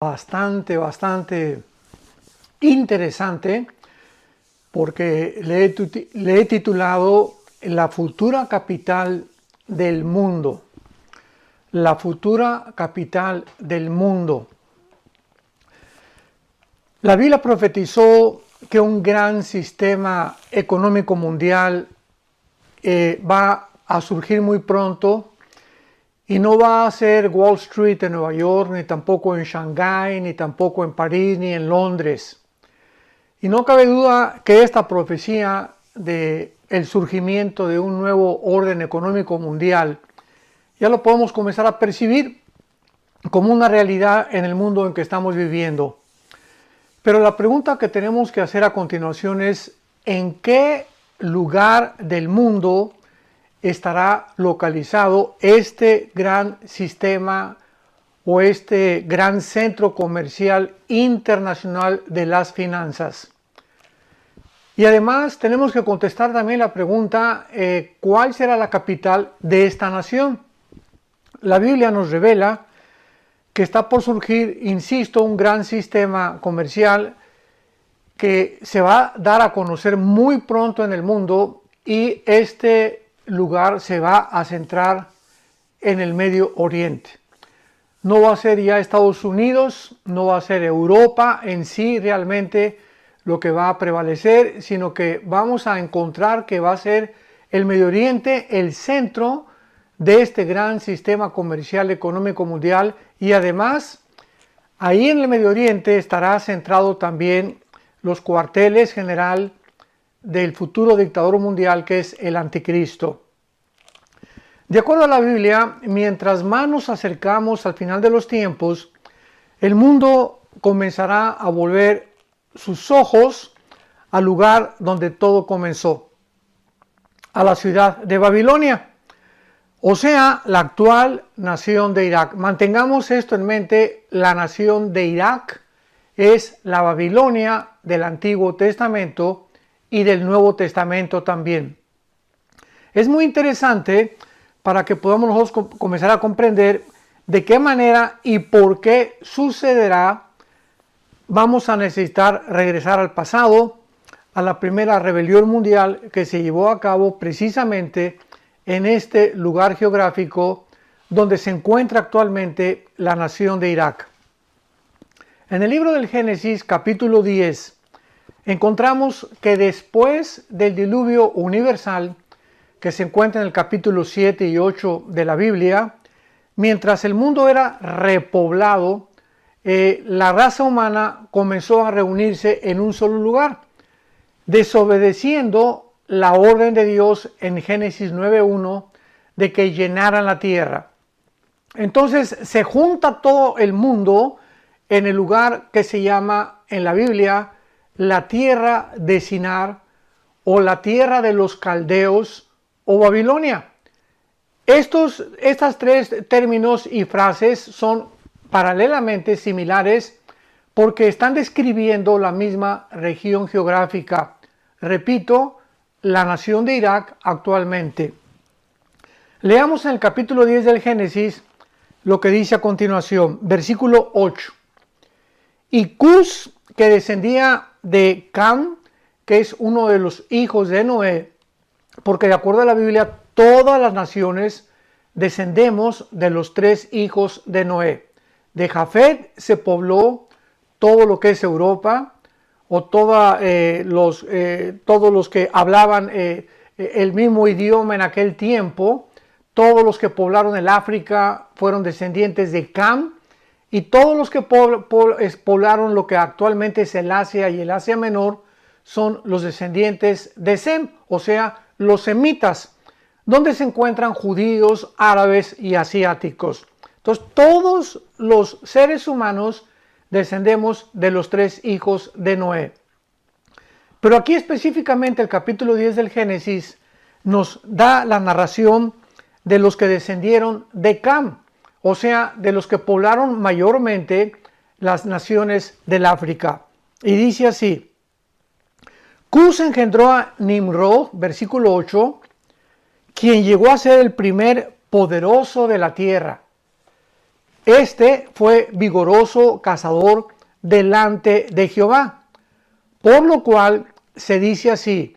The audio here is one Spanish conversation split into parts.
Bastante interesante, porque le he titulado La futura capital del mundo. La futura capital del mundo. La Biblia profetizó que un gran sistema económico mundial va a surgir muy pronto. Y no va a ser Wall Street en Nueva York, ni tampoco en Shanghái, ni tampoco en París, ni en Londres. Y no cabe duda que esta profecía de el surgimiento de un nuevo orden económico mundial ya lo podemos comenzar a percibir como una realidad en el mundo en que estamos viviendo. Pero la pregunta que tenemos que hacer a continuación es: ¿en qué lugar del mundo estará localizado este gran sistema o este gran centro comercial internacional de las finanzas? Y además tenemos que contestar también la pregunta, ¿cuál será la capital de esta nación? La Biblia nos revela que está por surgir, insisto, un gran sistema comercial que se va a dar a conocer muy pronto en el mundo, y este lugar se va a centrar en el Medio Oriente. No va a ser ya Estados Unidos, no va a ser Europa en sí realmente lo que va a prevalecer, sino que vamos a encontrar que va a ser el Medio Oriente el centro de este gran sistema comercial económico mundial. Y además ahí en el Medio Oriente estará centrado también los cuarteles general del futuro dictador mundial, que es el anticristo. De acuerdo a la Biblia, mientras más nos acercamos al final de los tiempos, el mundo comenzará a volver sus ojos al lugar donde todo comenzó, a la ciudad de Babilonia, o sea, la actual nación de Irak. Mantengamos esto en mente: la nación de Irak es la Babilonia del Antiguo Testamento y del Nuevo Testamento también. Es muy interesante para que podamos nosotros comenzar a comprender de qué manera y por qué sucederá. Vamos a necesitar regresar al pasado, a la primera rebelión mundial que se llevó a cabo precisamente en este lugar geográfico donde se encuentra actualmente la nación de Irak. En el libro del Génesis, capítulo 10, encontramos que después del diluvio universal, que se encuentra en el capítulo 7 y 8 de la Biblia, mientras el mundo era repoblado, la raza humana comenzó a reunirse en un solo lugar, desobedeciendo la orden de Dios en Génesis 9:1 de que llenaran la tierra. Entonces se junta todo el mundo en el lugar que se llama en la Biblia la tierra de Sinar, o la tierra de los caldeos, o Babilonia. Estas tres términos y frases son paralelamente similares porque están describiendo la misma región geográfica. Repito, la nación de Irak actualmente. Leamos en el capítulo 10 del Génesis lo que dice a continuación, versículo 8. Y Cus, que descendía de Cam, que es uno de los hijos de Noé, porque de acuerdo a la Biblia todas las naciones descendemos de los tres hijos de Noé. De Jafet se pobló todo lo que es Europa, o todos los que hablaban el mismo idioma en aquel tiempo. Todos los que poblaron el África fueron descendientes de Cam, y todos los que poblaron lo que actualmente es el Asia y el Asia Menor son los descendientes de Sem, o sea, los semitas, donde se encuentran judíos, árabes y asiáticos. Entonces, todos los seres humanos descendemos de los tres hijos de Noé. Pero aquí específicamente el capítulo 10 del Génesis nos da la narración de los que descendieron de Cam, o sea, de los que poblaron mayormente las naciones del África. Y dice así: Cus engendró a Nimrod, versículo 8, quien llegó a ser el primer poderoso de la tierra. Este fue vigoroso cazador delante de Jehová, por lo cual se dice así,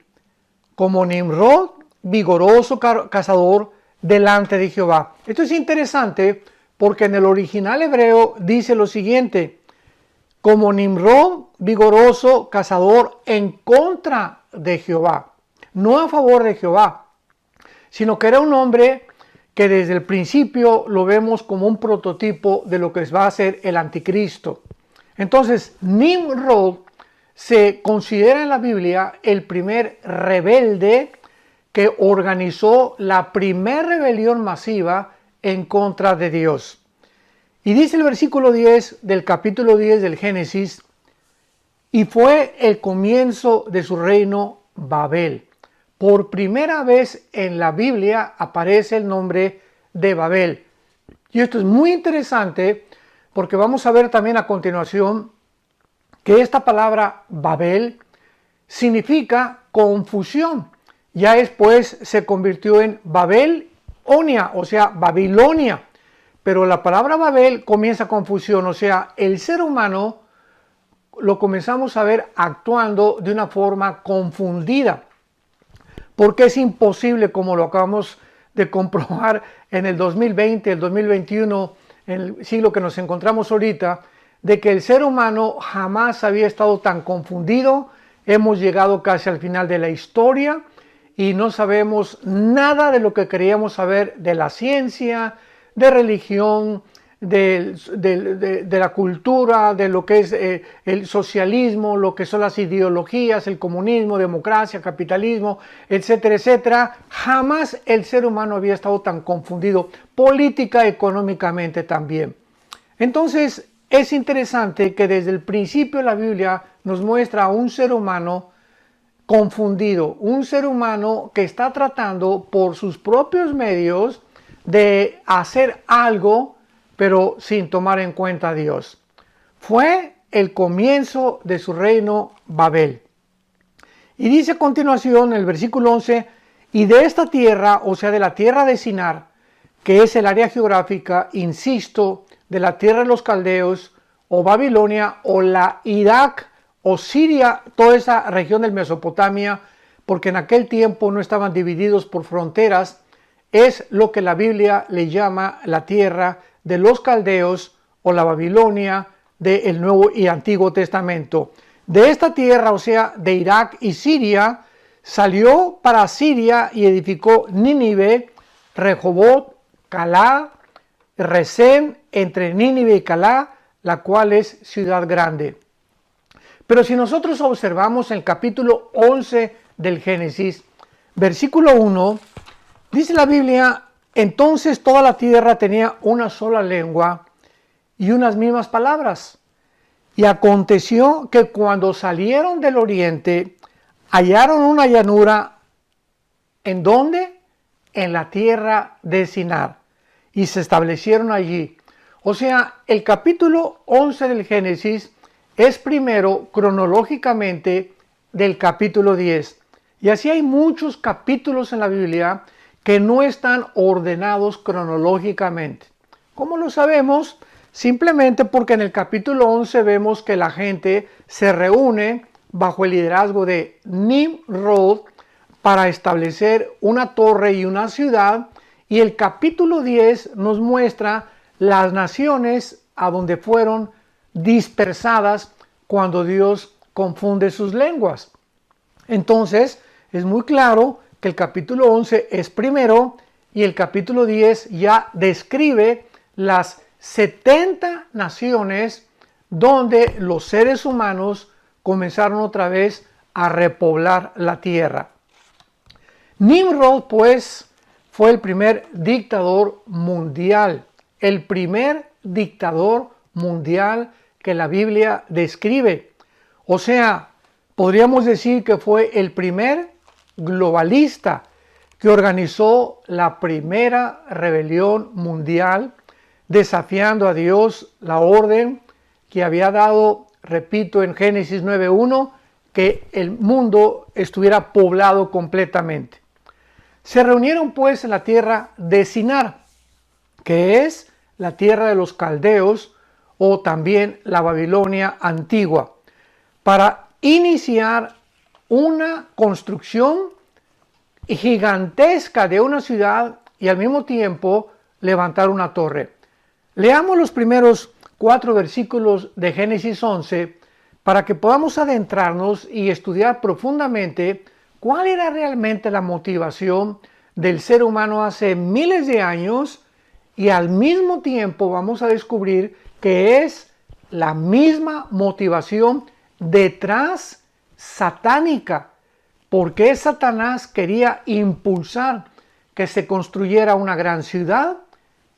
como Nimrod, vigoroso cazador delante de Jehová. Esto es interesante porque en el original hebreo dice lo siguiente, como Nimrod, vigoroso cazador en contra de Jehová, no a favor de Jehová, sino que era un hombre que desde el principio lo vemos como un prototipo de lo que va a ser el anticristo. Entonces, Nimrod se considera en la Biblia el primer rebelde que organizó la primera rebelión masiva en contra de Dios. Y dice el versículo 10 del capítulo 10 del Génesis, y fue el comienzo de su reino Babel. Por primera vez en la Biblia aparece el nombre de Babel. Y esto es muy interesante porque vamos a ver también a continuación que esta palabra Babel significa confusión. Ya después se convirtió en Babelonia, o sea, Babilonia. Pero la palabra Babel comienza confusión, o sea, el ser humano lo comenzamos a ver actuando de una forma confundida. Porque es imposible, como lo acabamos de comprobar en el 2020, el 2021, en el siglo que nos encontramos ahorita, de que el ser humano jamás había estado tan confundido. Hemos llegado casi al final de la historia y no sabemos nada de lo que queríamos saber de la ciencia, de religión, de la cultura, de lo que es el socialismo, lo que son las ideologías, el comunismo, democracia, capitalismo, etcétera, etcétera. Jamás el ser humano había estado tan confundido, política, económicamente también. Entonces, es interesante que desde el principio la Biblia nos muestra a un ser humano confundido, un ser humano que está tratando por sus propios medios de hacer algo, pero sin tomar en cuenta a Dios. Fue el comienzo de su reino Babel. Y dice a continuación el versículo 11, y de esta tierra, o sea de la tierra de Sinar, que es el área geográfica, insisto, de la tierra de los caldeos, o Babilonia, o la Irak, o Siria, toda esa región del Mesopotamia, porque en aquel tiempo no estaban divididos por fronteras, es lo que la Biblia le llama la tierra de los caldeos o la Babilonia del Nuevo y Antiguo Testamento. De esta tierra, o sea, de Irak y Siria, salió para Siria y edificó Nínive, Rehobot, Calá, Resén, entre Nínive y Calá, la cual es ciudad grande. Pero si nosotros observamos el capítulo 11 del Génesis, versículo 1, dice la Biblia, entonces toda la tierra tenía una sola lengua y unas mismas palabras. Y aconteció que cuando salieron del oriente, hallaron una llanura, ¿en dónde? En la tierra de Sinar, y se establecieron allí. O sea, el capítulo 11 del Génesis es primero cronológicamente del capítulo 10. Y así hay muchos capítulos en la Biblia que no están ordenados cronológicamente. ¿Cómo lo sabemos? Simplemente porque en el capítulo 11 vemos que la gente se reúne bajo el liderazgo de Nimrod para establecer una torre y una ciudad, y el capítulo 10 nos muestra las naciones a donde fueron dispersadas cuando Dios confunde sus lenguas. Entonces, es muy claro que el capítulo 11 es primero y el capítulo 10 ya describe las 70 naciones donde los seres humanos comenzaron otra vez a repoblar la tierra. Nimrod, pues, fue el primer dictador mundial, el primer dictador mundial que la Biblia describe. O sea, podríamos decir que fue el primer globalista que organizó la primera rebelión mundial, desafiando a Dios, la orden que había dado, repito, en Génesis 9:1, que el mundo estuviera poblado completamente. Se reunieron pues en la tierra de Sinar, que es la tierra de los caldeos o también la Babilonia antigua, para iniciar una construcción gigantesca de una ciudad y al mismo tiempo levantar una torre. Leamos los primeros 4 versículos de Génesis 11 para que podamos adentrarnos y estudiar profundamente cuál era realmente la motivación del ser humano hace miles de años, y al mismo tiempo vamos a descubrir que es la misma motivación detrás satánica, porque Satanás quería impulsar que se construyera una gran ciudad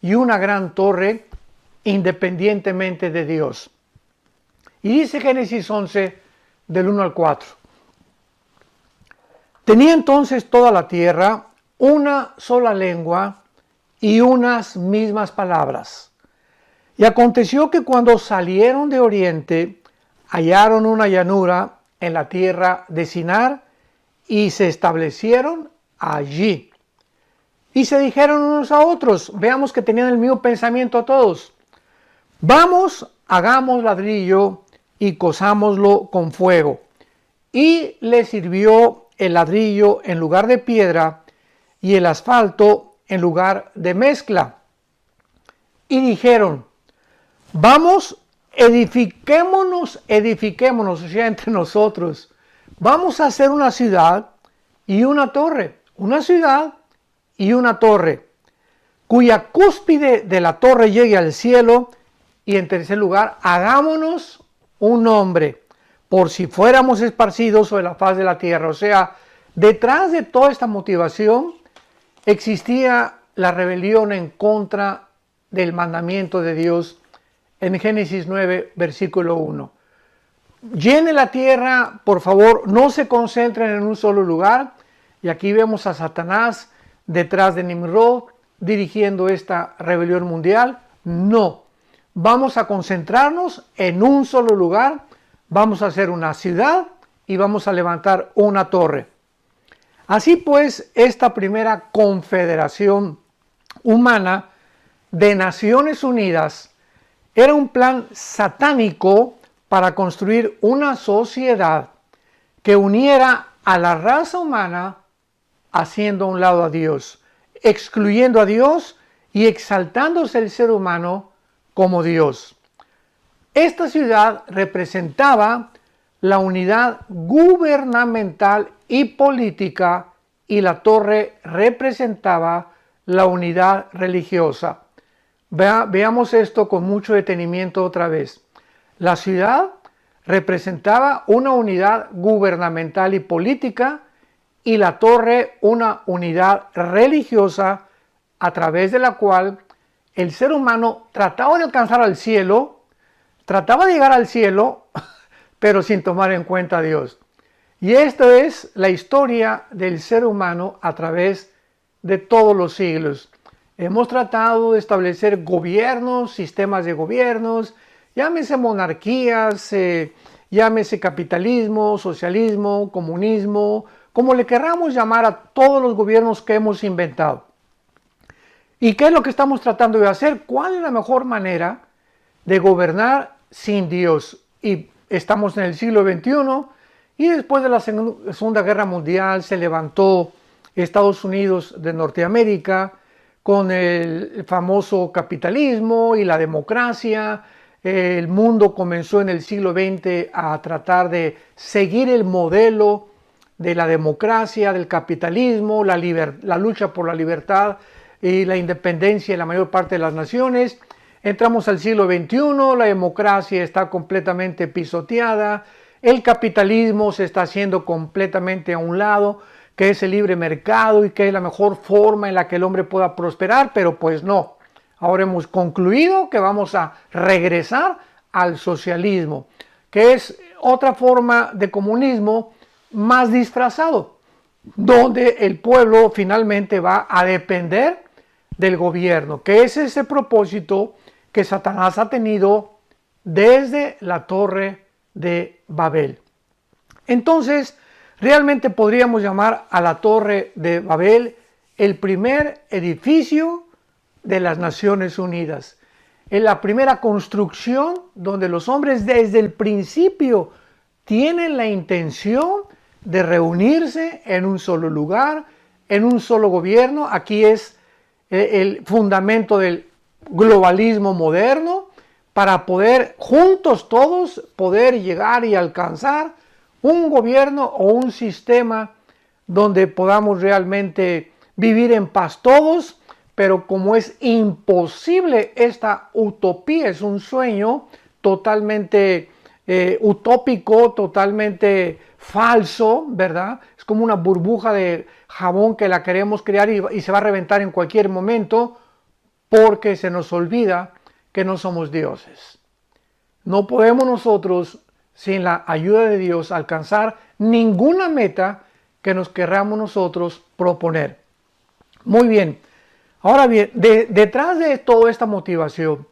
y una gran torre independientemente de Dios. Y dice Génesis 11 del 1 al 4. Tenía entonces toda la tierra una sola lengua y unas mismas palabras. Y aconteció que cuando salieron de oriente, hallaron una llanura en la tierra de Sinar y se establecieron allí. Y se dijeron unos a otros, veamos que tenían el mismo pensamiento todos: vamos, hagamos ladrillo y cosámoslo con fuego. Y le sirvió el ladrillo en lugar de piedra y el asfalto en lugar de mezcla. Y dijeron: vamos, edifiquémonos, o sea, entre nosotros. Vamos a hacer una ciudad y una torre. Una ciudad y una torre, cuya cúspide de la torre llegue al cielo. Y en tercer lugar, hagámonos un nombre, por si fuéramos esparcidos sobre la faz de la tierra. O sea, detrás de toda esta motivación existía la rebelión en contra del mandamiento de Dios en Génesis 9, versículo 1. Llene la tierra, por favor, no se concentren en un solo lugar. Y aquí vemos a Satanás detrás de Nimrod dirigiendo esta rebelión mundial. No, vamos a concentrarnos en un solo lugar, vamos a hacer una ciudad y vamos a levantar una torre. Así pues, esta primera confederación humana de Naciones Unidas era un plan satánico para construir una sociedad que uniera a la raza humana haciendo a un lado a Dios, excluyendo a Dios y exaltándose el ser humano como Dios. Esta ciudad representaba la unidad gubernamental y política, y la torre representaba la unidad religiosa. Veamos esto con mucho detenimiento otra vez. La ciudad representaba una unidad gubernamental y política, y la torre una unidad religiosa a través de la cual el ser humano trataba de alcanzar al cielo, trataba de llegar al cielo, pero sin tomar en cuenta a Dios. Y esta es la historia del ser humano a través de todos los siglos. Hemos tratado de establecer gobiernos, sistemas de gobiernos, llámese monarquías, llámese capitalismo, socialismo, comunismo, como le querramos llamar a todos los gobiernos que hemos inventado. ¿Y qué es lo que estamos tratando de hacer? ¿Cuál es la mejor manera de gobernar sin Dios? Y estamos en el siglo XXI, y después de la Segunda Guerra Mundial se levantó Estados Unidos de Norteamérica con el famoso capitalismo y la democracia. El mundo comenzó en el siglo XX a tratar de seguir el modelo de la democracia, del capitalismo, la lucha por la libertad y la independencia en la mayor parte de las naciones. Entramos al siglo XXI, la democracia está completamente pisoteada, el capitalismo se está haciendo completamente a un lado, que es el libre mercado y que es la mejor forma en la que el hombre pueda prosperar, pero pues no. Ahora hemos concluido que vamos a regresar al socialismo, que es otra forma de comunismo más disfrazado, donde el pueblo finalmente va a depender del gobierno, que es ese propósito que Satanás ha tenido desde la Torre de Babel. Entonces, realmente podríamos llamar a la Torre de Babel el primer edificio de las Naciones Unidas. en la primera construcción, donde los hombres desde el principio tienen la intención de reunirse en un solo lugar, en un solo gobierno. Aquí es el fundamento del globalismo moderno, para poder juntos todos poder llegar y alcanzar un gobierno o un sistema donde podamos realmente vivir en paz todos. Pero como es imposible esta utopía, es un sueño totalmente utópico, totalmente falso, ¿verdad? Es como una burbuja de jabón que la queremos crear y se va a reventar en cualquier momento, porque se nos olvida que no somos dioses. No podemos nosotros, sin la ayuda de Dios, alcanzar ninguna meta que nos querramos nosotros proponer. Muy bien. Ahora bien, detrás de toda esta motivación,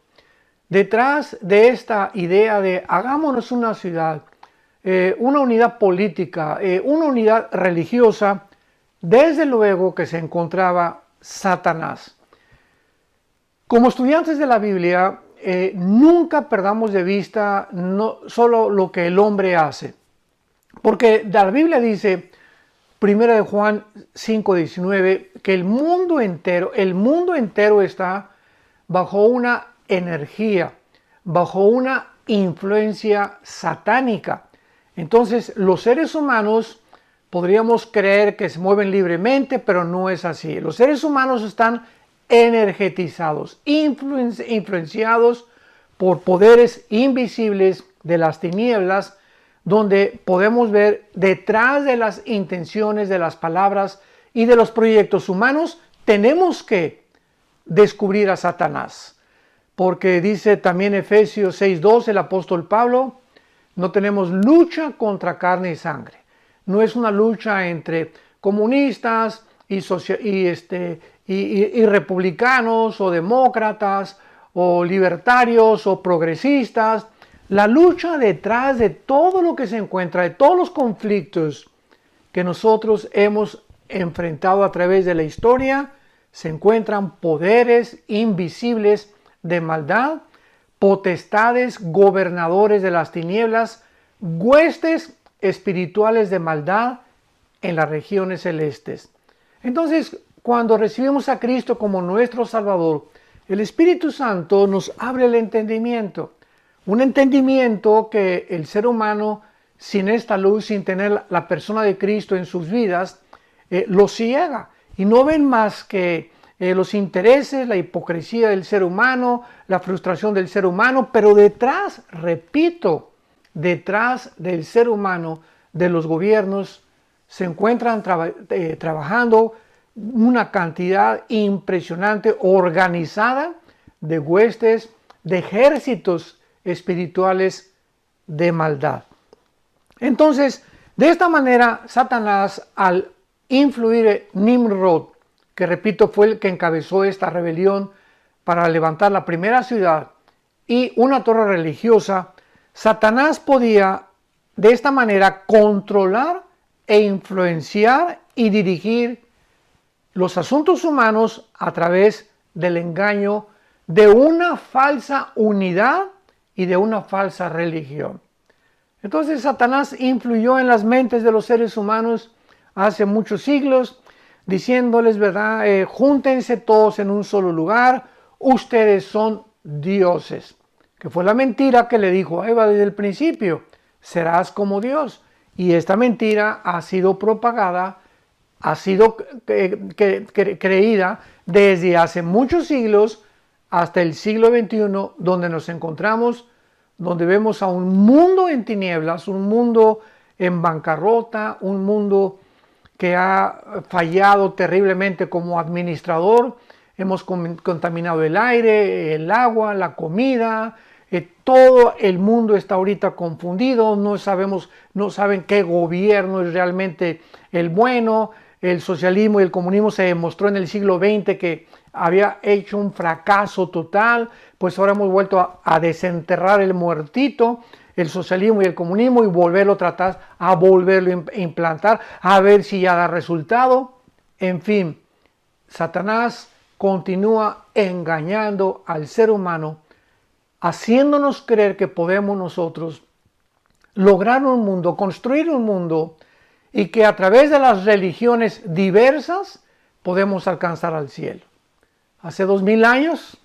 detrás de esta idea de hagámonos una ciudad, una unidad política, una unidad religiosa, desde luego que se encontraba Satanás. Como estudiantes de la Biblia, nunca perdamos de vista no solo lo que el hombre hace, porque la Biblia dice, 1 de Juan 5:19, que el mundo entero está bajo una energía, bajo una influencia satánica. Entonces, los seres humanos podríamos creer que se mueven libremente, pero no es así. Los seres humanos están energetizados, influenciados por poderes invisibles de las tinieblas, donde podemos ver detrás de las intenciones, de las palabras y de los proyectos humanos. Tenemos que descubrir a Satanás, porque dice también Efesios 6:2 el apóstol Pablo, no tenemos lucha contra carne y sangre. No es una lucha entre comunistas y republicanos o demócratas o libertarios o progresistas. La lucha detrás de todo lo que se encuentra, de todos los conflictos que nosotros hemos enfrentado a través de la historia, se encuentran poderes invisibles de maldad, potestades, gobernadores de las tinieblas, huestes espirituales de maldad en las regiones celestes. Entonces, cuando recibimos a Cristo como nuestro Salvador, el Espíritu Santo nos abre el entendimiento. Un entendimiento que el ser humano, sin esta luz, sin tener la persona de Cristo en sus vidas, lo ciega. Y no ven más que los intereses, la hipocresía del ser humano, la frustración del ser humano. Pero detrás, repito, detrás del ser humano, de los gobiernos, se encuentran trabajando una cantidad impresionante, organizada, de huestes, de ejércitos espirituales de maldad. Entonces, de esta manera, Satanás, al influir en Nimrod, que repito fue el que encabezó esta rebelión para levantar la primera ciudad y una torre religiosa, Satanás podía de esta manera controlar e influenciar y dirigir los asuntos humanos a través del engaño de una falsa unidad y de una falsa religión. Entonces Satanás influyó en las mentes de los seres humanos hace muchos siglos, diciéndoles, ¿verdad? Júntense todos en un solo lugar, ustedes son dioses. Que fue la mentira que le dijo a Eva desde el principio, serás como Dios. Y esta mentira ha sido propagada, ha sido creída desde hace muchos siglos hasta el siglo XXI, donde nos encontramos, donde vemos a un mundo en tinieblas, un mundo en bancarrota, un mundo que ha fallado terriblemente como administrador. Hemos contaminado el aire, el agua, la comida. Todo el mundo está ahorita confundido, no saben qué gobierno es realmente el bueno. El socialismo y el comunismo se demostró en el siglo XX que había hecho un fracaso total, pues ahora hemos vuelto a desenterrar el muertito, el socialismo y el comunismo, y volverlo a tratar, a volverlo a implantar, a ver si ya da resultado. En fin, Satanás continúa engañando al ser humano haciéndonos creer que podemos nosotros lograr un mundo, construir un mundo, y que a través de las religiones diversas podemos alcanzar al cielo. Hace 2000 años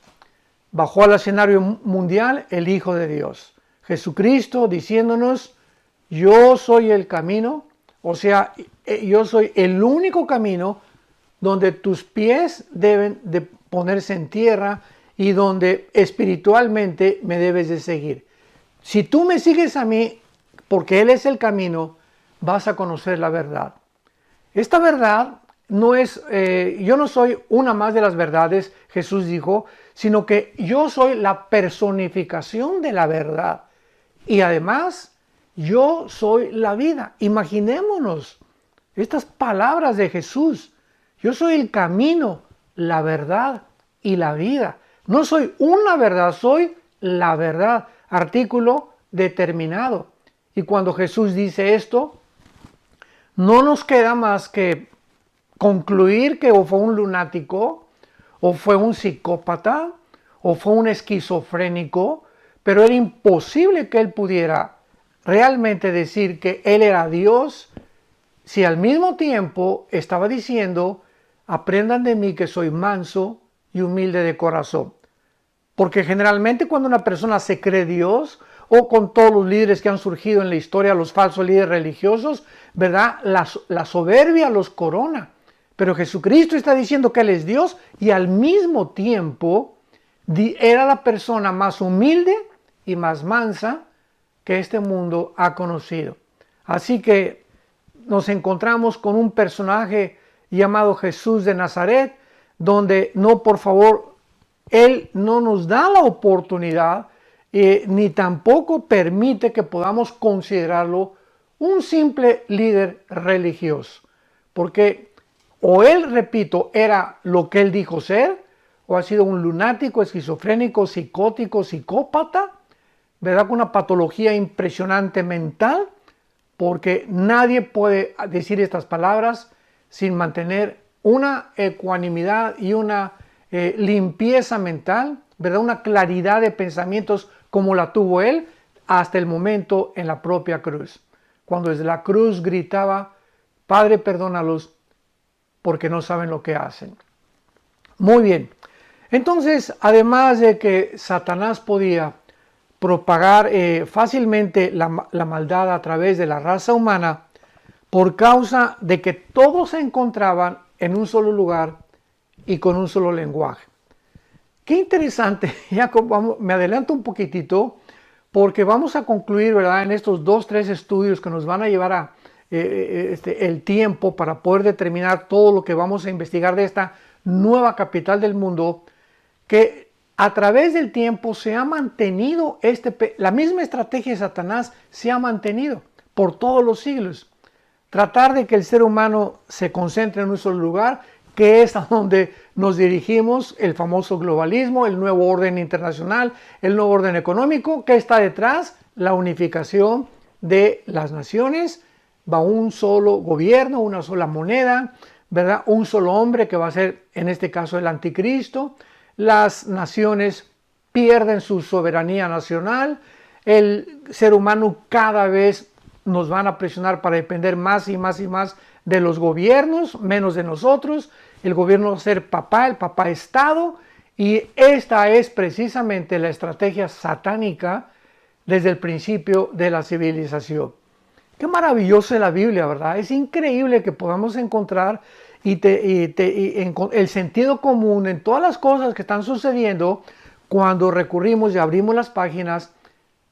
bajó al escenario mundial el Hijo de Dios, Jesucristo, diciéndonos: yo soy el camino, o sea, yo soy el único camino donde tus pies deben de ponerse en tierra y donde espiritualmente me debes de seguir. Si tú me sigues a mí, porque Él es el camino, vas a conocer la verdad. Esta verdad no es, yo no soy una más de las verdades, Jesús dijo, sino que yo soy la personificación de la verdad. Y además, yo soy la vida. Imaginémonos estas palabras de Jesús. Yo soy el camino, la verdad y la vida. No soy una verdad, soy la verdad. Artículo determinado. Y cuando Jesús dice esto, no nos queda más que concluir que o fue un lunático, o fue un psicópata, o fue un esquizofrénico, pero era imposible que él pudiera realmente decir que él era Dios, si al mismo tiempo estaba diciendo: aprendan de mí que soy manso y humilde de corazón. Porque generalmente cuando una persona se cree Dios, o con todos los líderes que han surgido en la historia, los falsos líderes religiosos, ¿verdad? La soberbia los corona. Pero Jesucristo está diciendo que Él es Dios y al mismo tiempo era la persona más humilde y más mansa que este mundo ha conocido. Así que nos encontramos con un personaje llamado Jesús de Nazaret, donde por favor, Él no nos da la oportunidad ni tampoco permite que podamos considerarlo un simple líder religioso. Porque o Él, repito, era lo que Él dijo ser, o ha sido un lunático, esquizofrénico, psicótico, psicópata, ¿verdad? Con una patología impresionante mental, porque nadie puede decir estas palabras sin mantener una ecuanimidad y una limpieza mental, ¿verdad? Una claridad de pensamientos como la tuvo Él hasta el momento en la propia cruz. Cuando desde la cruz gritaba: Padre, perdónalos porque no saben lo que hacen. Muy bien. Entonces, además de que Satanás podía propagar fácilmente la maldad a través de la raza humana, por causa de que todos se encontraban en un solo lugar y con un solo lenguaje. Qué interesante, ya me adelanto un poquitito, porque vamos a concluir, ¿verdad?, en estos 2-3 estudios que nos van a llevar el tiempo para poder determinar todo lo que vamos a investigar de esta nueva capital del mundo, que a través del tiempo se ha mantenido, la misma estrategia de Satanás se ha mantenido por todos los siglos. Tratar de que el ser humano se concentre en un solo lugar, que es a donde nos dirigimos, el famoso globalismo, el nuevo orden internacional, el nuevo orden económico. ¿Qué está detrás? La unificación de las naciones. Va un solo gobierno, una sola moneda, ¿verdad? Un solo hombre que va a ser, en este caso, el anticristo. Las naciones pierden su soberanía nacional. El ser humano cada vez nos van a presionar para depender más y más y más de los gobiernos, menos de nosotros. El gobierno va a ser el papá Estado, y esta es precisamente la estrategia satánica desde el principio de la civilización. Qué maravillosa es la Biblia, ¿verdad? Es increíble que podamos encontrar el sentido común en todas las cosas que están sucediendo cuando recurrimos y abrimos las páginas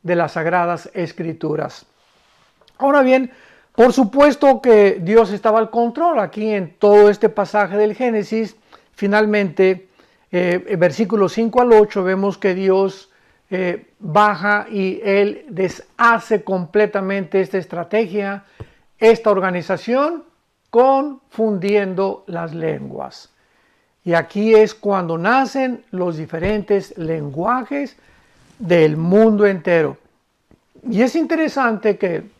de las Sagradas Escrituras. Ahora bien, por supuesto que Dios estaba al control aquí en todo este pasaje del Génesis. Finalmente, versículos 5 al 8, vemos que Dios baja y Él deshace completamente esta estrategia, esta organización, confundiendo las lenguas. Y aquí es cuando nacen los diferentes lenguajes del mundo entero. Y es interesante que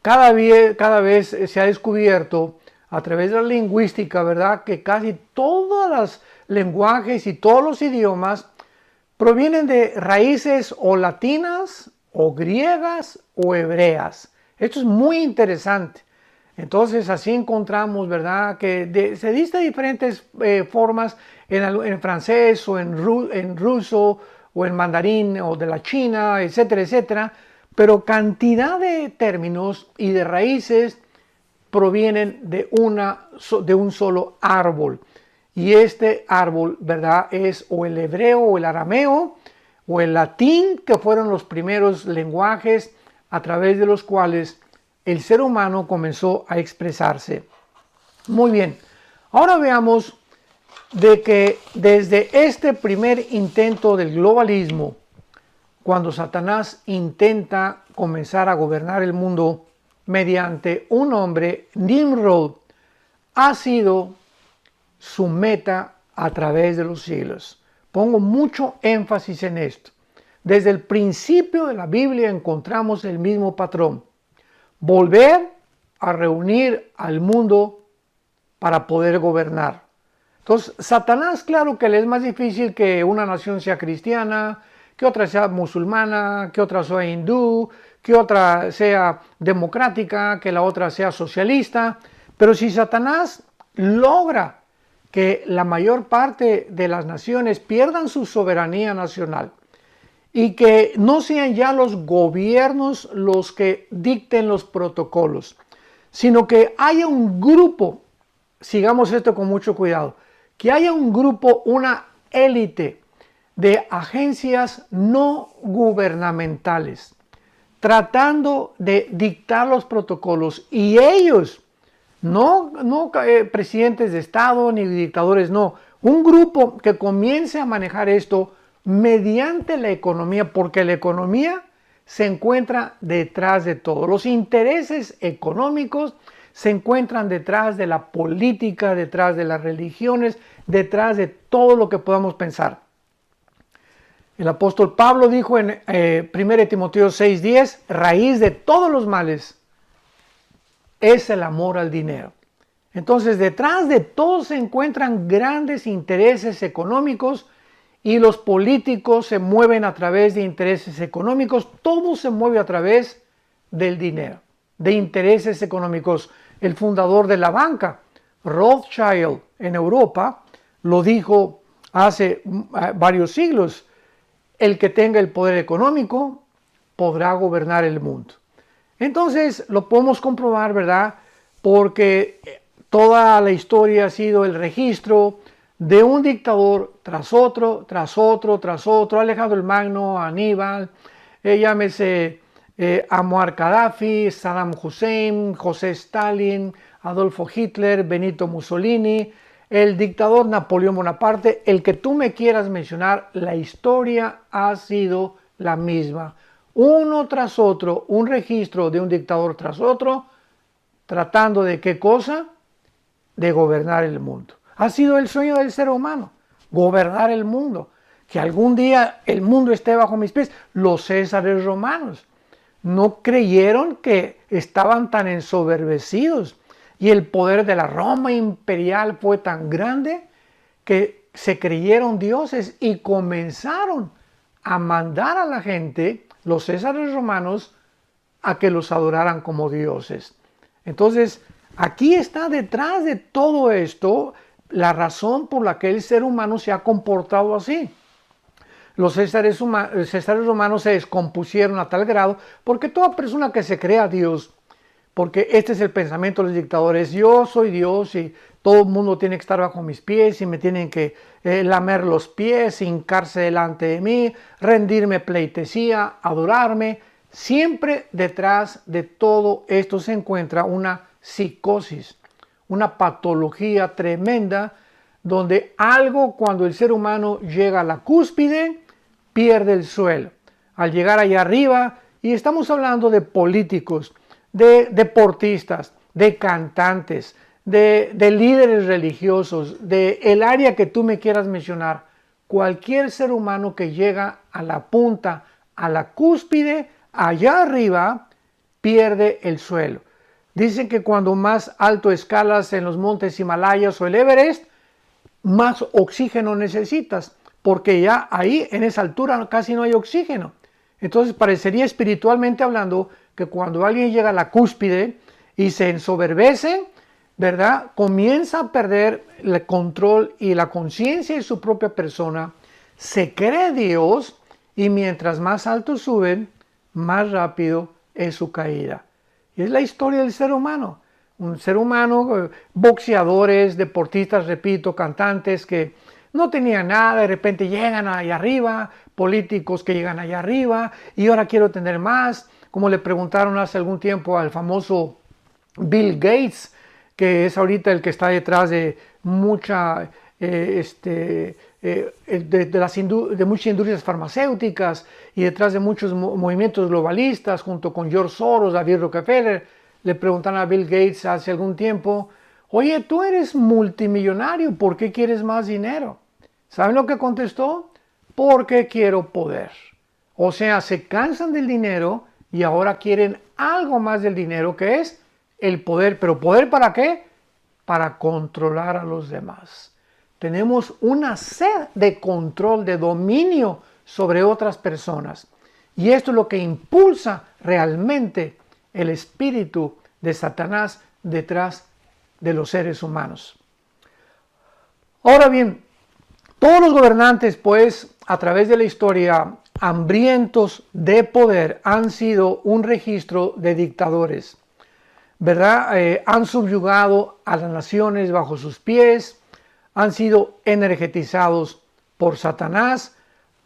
cada vez se ha descubierto a través de la lingüística, ¿verdad?, que casi todos los lenguajes y todos los idiomas provienen de raíces o latinas, o griegas, o hebreas. Esto es muy interesante. Entonces así encontramos, ¿verdad?, que se dice de diferentes formas en francés o en ruso o en mandarín o de la China, etcétera, etcétera. Pero cantidad de términos y de raíces provienen de un solo árbol. Y este árbol, ¿verdad?, es o el hebreo o el arameo o el latín, que fueron los primeros lenguajes a través de los cuales el ser humano comenzó a expresarse. Muy bien, ahora veamos de que desde este primer intento del globalismo, cuando Satanás intenta comenzar a gobernar el mundo mediante un hombre, Nimrod, ha sido su meta a través de los siglos. Pongo mucho énfasis en esto. Desde el principio de la Biblia encontramos el mismo patrón. Volver a reunir al mundo para poder gobernar. Entonces, Satanás, claro que le es más difícil que una nación sea cristiana, que otra sea musulmana, que otra sea hindú, que otra sea democrática, que la otra sea socialista. Pero si Satanás logra que la mayor parte de las naciones pierdan su soberanía nacional y que no sean ya los gobiernos los que dicten los protocolos, sino que haya un grupo, sigamos esto con mucho cuidado, que haya un grupo, una élite de agencias no gubernamentales, tratando de dictar los protocolos, y ellos, no presidentes de Estado ni dictadores, no, un grupo que comience a manejar esto mediante la economía, porque la economía se encuentra detrás de todo. Los intereses económicos se encuentran detrás de la política, detrás de las religiones, detrás de todo lo que podamos pensar. El apóstol Pablo dijo en 1 Timoteo 6:10, raíz de todos los males es el amor al dinero. Entonces, detrás de todo se encuentran grandes intereses económicos, y los políticos se mueven a través de intereses económicos. Todo se mueve a través del dinero, de intereses económicos. El fundador de la banca, Rothschild, en Europa, lo dijo hace varios siglos: el que tenga el poder económico podrá gobernar el mundo. Entonces lo podemos comprobar, ¿verdad?, porque toda la historia ha sido el registro de un dictador tras otro, tras otro, tras otro. Alejandro el Magno, Aníbal, llámese Muammar Gaddafi, Saddam Hussein, José Stalin, Adolfo Hitler, Benito Mussolini, el dictador Napoleón Bonaparte, el que tú me quieras mencionar, la historia ha sido la misma. Uno tras otro, un registro de un dictador tras otro, tratando de ¿qué cosa? De gobernar el mundo. Ha sido el sueño del ser humano, gobernar el mundo, que algún día el mundo esté bajo mis pies. Los césares romanos no creyeron que estaban tan ensoberbecidos, y el poder de la Roma imperial fue tan grande que se creyeron dioses y comenzaron a mandar a la gente, los césares romanos, a que los adoraran como dioses. Entonces, aquí está detrás de todo esto la razón por la que el ser humano se ha comportado así. Los césares romanos se descompusieron a tal grado porque toda persona que se crea Dios, porque este es el pensamiento de los dictadores: yo soy Dios y todo el mundo tiene que estar bajo mis pies y me tienen que lamer los pies, hincarse delante de mí, rendirme pleitesía, adorarme. Siempre detrás de todo esto se encuentra una psicosis, una patología tremenda, donde algo, cuando el ser humano llega a la cúspide, pierde el suelo. Al llegar allá arriba, y estamos hablando de políticos, de deportistas, de cantantes, de líderes religiosos, de el área que tú me quieras mencionar, cualquier ser humano que llega a la punta, a la cúspide, allá arriba, pierde el suelo. Dicen que cuando más alto escalas en los montes Himalayas o el Everest, más oxígeno necesitas, porque ya ahí en esa altura casi no hay oxígeno. Entonces parecería espiritualmente hablando que cuando alguien llega a la cúspide y se ensoberbece, ¿verdad? Comienza a perder el control y la conciencia de su propia persona, se cree Dios y mientras más alto suben, más rápido es su caída. Y es la historia del ser humano. Un ser humano, boxeadores, deportistas, repito, cantantes que no tenían nada, de repente llegan allá arriba, políticos que llegan allá arriba y ahora quiero tener más. Como le preguntaron hace algún tiempo al famoso Bill Gates, que es ahorita el que está detrás de muchas industrias farmacéuticas y detrás de muchos movimientos globalistas, junto con George Soros, David Rockefeller. Le preguntaron a Bill Gates hace algún tiempo, oye, tú eres multimillonario, ¿por qué quieres más dinero? ¿Saben lo que contestó? Porque quiero poder. O sea, se cansan del dinero y ahora quieren algo más del dinero, que es el poder. ¿Pero poder para qué? Para controlar a los demás. Tenemos una sed de control, de dominio sobre otras personas. Y esto es lo que impulsa realmente el espíritu de Satanás detrás de los seres humanos. Ahora bien, todos los gobernantes, pues, a través de la historia, hambrientos de poder, han sido un registro de dictadores, ¿verdad? Han subyugado a las naciones bajo sus pies, han sido energetizados por Satanás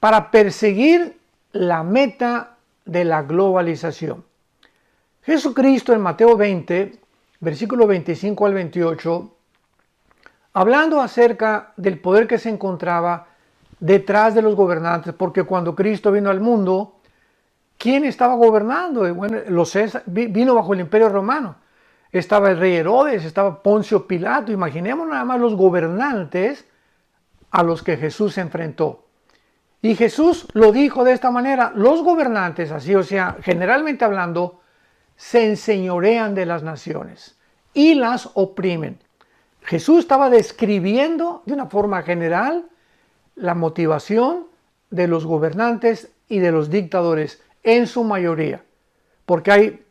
para perseguir la meta de la globalización. Jesucristo en Mateo 20, versículo 25 al 28, hablando acerca del poder que se encontraba detrás de los gobernantes, porque cuando Cristo vino al mundo, ¿quién estaba gobernando? Bueno, vino bajo el Imperio Romano. Estaba el rey Herodes, estaba Poncio Pilato. Imaginemos nada más los gobernantes a los que Jesús se enfrentó. Y Jesús lo dijo de esta manera, los gobernantes, así, o sea, generalmente hablando, se enseñorean de las naciones y las oprimen. Jesús estaba describiendo de una forma general la motivación de los gobernantes y de los dictadores en su mayoría, porque hay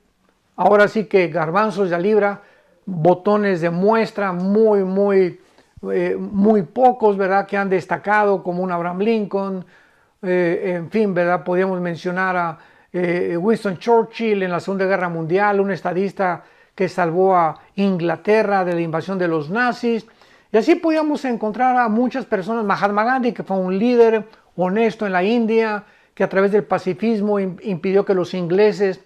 ahora sí que garbanzos de libra, botones de muestra muy pocos, ¿verdad?, que han destacado, como un Abraham Lincoln, en fin, ¿verdad? Podríamos mencionar a Winston Churchill en la Segunda Guerra Mundial, un estadista que salvó a Inglaterra de la invasión de los nazis. Y así podíamos encontrar a muchas personas, Mahatma Gandhi, que fue un líder honesto en la India, que a través del pacifismo impidió que los ingleses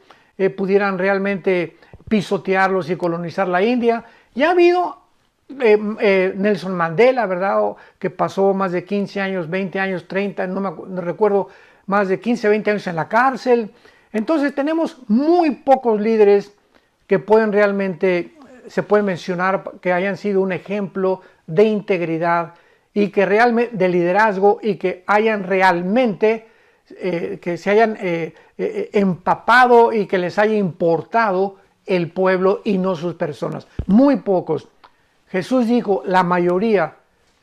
pudieran realmente pisotearlos y colonizar la India. Y ha habido Nelson Mandela, ¿verdad?, que pasó más de 15 años, 20 años, 30, no recuerdo, más de 15, 20 años en la cárcel. Entonces tenemos muy pocos líderes que pueden realmente, se puede mencionar que hayan sido un ejemplo de integridad y que realmente, de liderazgo, y que hayan realmente, que se hayan empapado y que les haya importado el pueblo y no sus personas. Muy pocos. Jesús dijo, la mayoría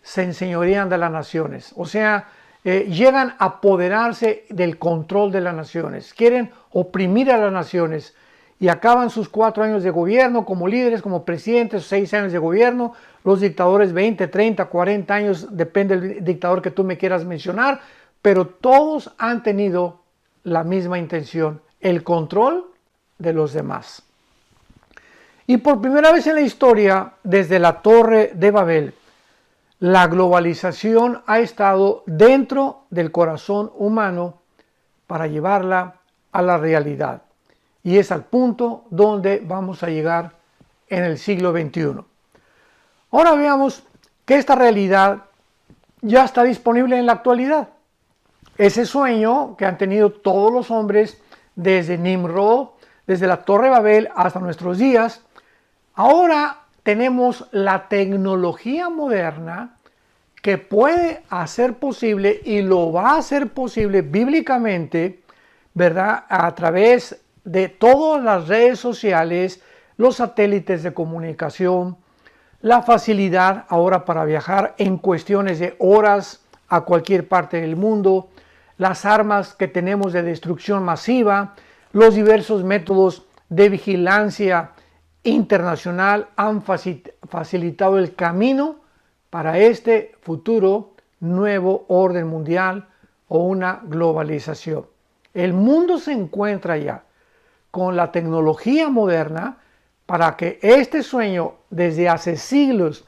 se enseñorean de las naciones, o sea, llegan a apoderarse del control de las naciones, quieren oprimir a las naciones y acaban sus 4 años de gobierno como líderes, como presidentes, 6 años de gobierno, los dictadores 20, 30, 40 años, depende del dictador que tú me quieras mencionar, pero todos han tenido la misma intención, el control de los demás. Y por primera vez en la historia, desde la Torre de Babel, la globalización ha estado dentro del corazón humano para llevarla a la realidad. Y es al punto donde vamos a llegar en el siglo XXI. Ahora veamos que esta realidad ya está disponible en la actualidad. Ese sueño que han tenido todos los hombres desde Nimrod, desde la Torre de Babel hasta nuestros días, ahora tenemos la tecnología moderna que puede hacer posible, y lo va a hacer posible bíblicamente, ¿verdad?, a través de todas las redes sociales, los satélites de comunicación, la facilidad ahora para viajar en cuestiones de horas a cualquier parte del mundo, las armas que tenemos de destrucción masiva, los diversos métodos de vigilancia internacional han facilitado el camino para este futuro nuevo orden mundial o una globalización. El mundo se encuentra ya con la tecnología moderna para que este sueño desde hace siglos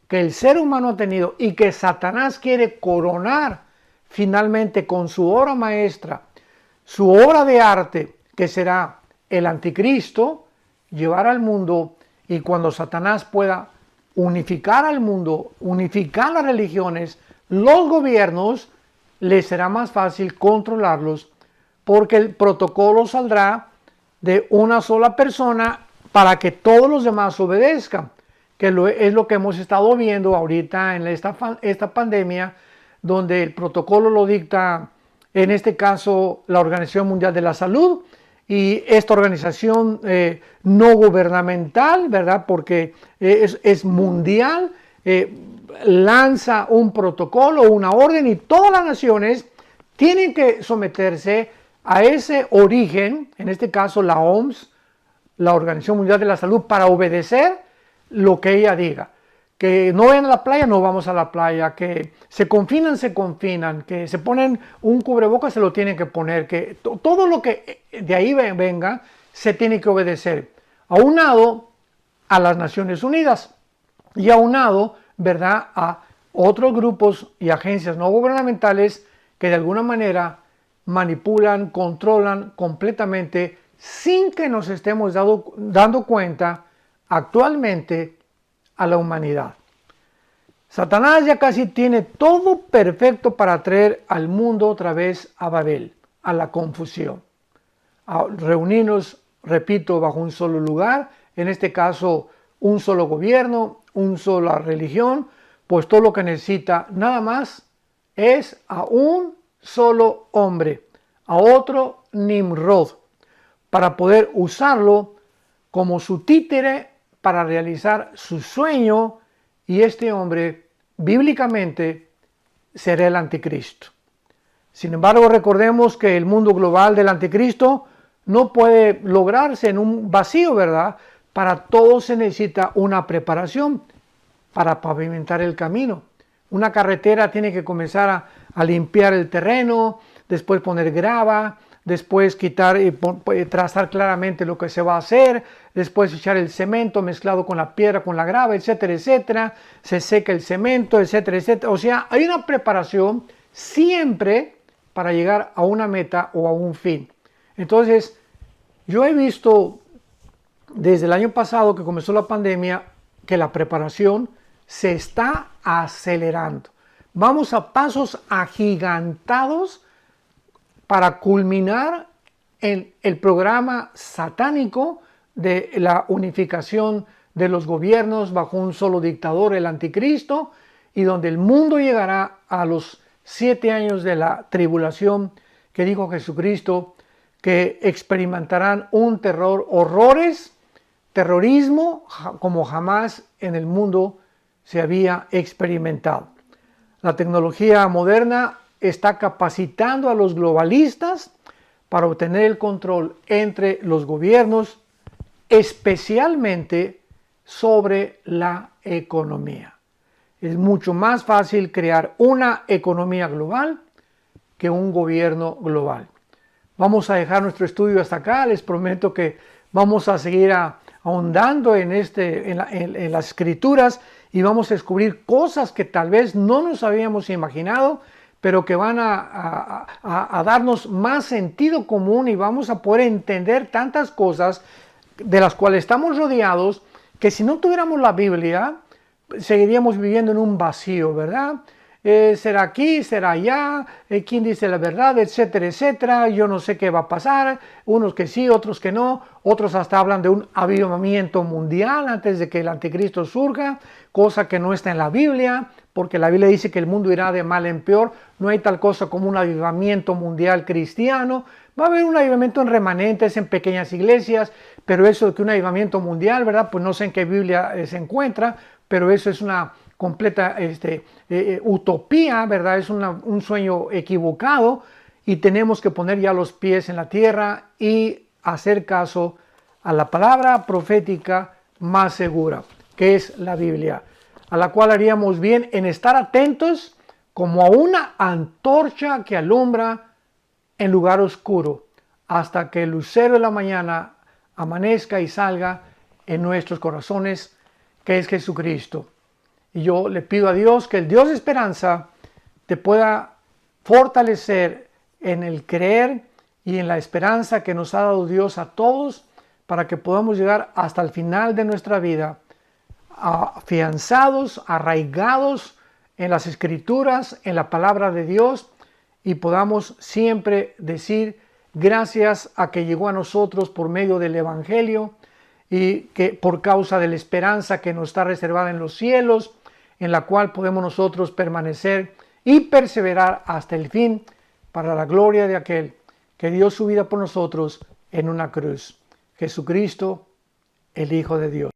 que el ser humano ha tenido y que Satanás quiere coronar finalmente con su obra maestra, su obra de arte, que será el anticristo, llevar al mundo, y cuando Satanás pueda unificar al mundo, unificar las religiones, los gobiernos, les será más fácil controlarlos porque el protocolo saldrá de una sola persona para que todos los demás obedezcan, que es lo que hemos estado viendo ahorita en esta pandemia, donde el protocolo lo dicta, en este caso, la Organización Mundial de la Salud, y esta organización no gubernamental, ¿verdad? Porque es mundial, lanza un protocolo, una orden, y todas las naciones tienen que someterse a ese origen, en este caso la OMS, la Organización Mundial de la Salud, para obedecer lo que ella diga. Que no vayan a la playa, no vamos a la playa. Que se confinan. Que se ponen un cubrebocas, se lo tienen que poner. Que todo lo que de ahí venga, se tiene que obedecer. Aunado a las Naciones Unidas y aunado, ¿verdad?, a otros grupos y agencias no gubernamentales que de alguna manera manipulan, controlan completamente sin que nos estemos dando cuenta actualmente a la humanidad. Satanás ya casi tiene todo perfecto para traer al mundo otra vez a Babel, a la confusión, a reunirnos, repito, bajo un solo lugar, en este caso un solo gobierno, una sola religión, pues todo lo que necesita nada más es a un solo hombre, a otro Nimrod, para poder usarlo como su títere para realizar su sueño, y este hombre bíblicamente será el anticristo. Sin embargo, recordemos que el mundo global del anticristo no puede lograrse en un vacío, ¿verdad? Para todo se necesita una preparación para pavimentar el camino. Una carretera tiene que comenzar a limpiar el terreno, después poner grava, después quitar y trazar claramente lo que se va a hacer, después echar el cemento mezclado con la piedra, con la grava, etcétera, etcétera, se seca el cemento, etcétera, etcétera. O sea, hay una preparación siempre para llegar a una meta o a un fin. Entonces, yo he visto desde el año pasado que comenzó la pandemia que la preparación se está acelerando. Vamos a pasos agigantados para culminar en el programa satánico de la unificación de los gobiernos bajo un solo dictador, el anticristo, y donde el mundo llegará a los 7 años de la tribulación que dijo Jesucristo, que experimentarán un terror, horrores, terrorismo como jamás en el mundo se había experimentado. La tecnología moderna está capacitando a los globalistas para obtener el control entre los gobiernos, especialmente sobre la economía. Es mucho más fácil crear una economía global que un gobierno global. Vamos a dejar nuestro estudio hasta acá. Les prometo que vamos a seguir ahondando en las escrituras y vamos a descubrir cosas que tal vez no nos habíamos imaginado, pero que van a darnos más sentido común, y vamos a poder entender tantas cosas de las cuales estamos rodeados, que si no tuviéramos la Biblia, seguiríamos viviendo en un vacío, ¿verdad? Será aquí, será allá, quién dice la verdad, etcétera, etcétera. Yo no sé qué va a pasar, unos que sí, otros que no, otros hasta hablan de un avivamiento mundial antes de que el anticristo surja, cosa que no está en la Biblia, porque la Biblia dice que el mundo irá de mal en peor. No hay tal cosa como un avivamiento mundial cristiano. Va a haber un avivamiento en remanentes, en pequeñas iglesias, pero eso de que un avivamiento mundial, ¿verdad? Pues no sé en qué Biblia se encuentra, pero eso es una completa utopía, ¿verdad? Es un sueño equivocado y tenemos que poner ya los pies en la tierra y hacer caso a la palabra profética más segura, que es la Biblia, a la cual haríamos bien en estar atentos como a una antorcha que alumbra en lugar oscuro, hasta que el lucero de la mañana amanezca y salga en nuestros corazones, que es Jesucristo. Y yo le pido a Dios que el Dios de esperanza te pueda fortalecer en el creer y en la esperanza que nos ha dado Dios a todos, para que podamos llegar hasta el final de nuestra vida afianzados, arraigados en las Escrituras, en la palabra de Dios, y podamos siempre decir gracias a que llegó a nosotros por medio del Evangelio, y que por causa de la esperanza que nos está reservada en los cielos, en la cual podemos nosotros permanecer y perseverar hasta el fin, para la gloria de aquel que dio su vida por nosotros en una cruz, Jesucristo, el Hijo de Dios.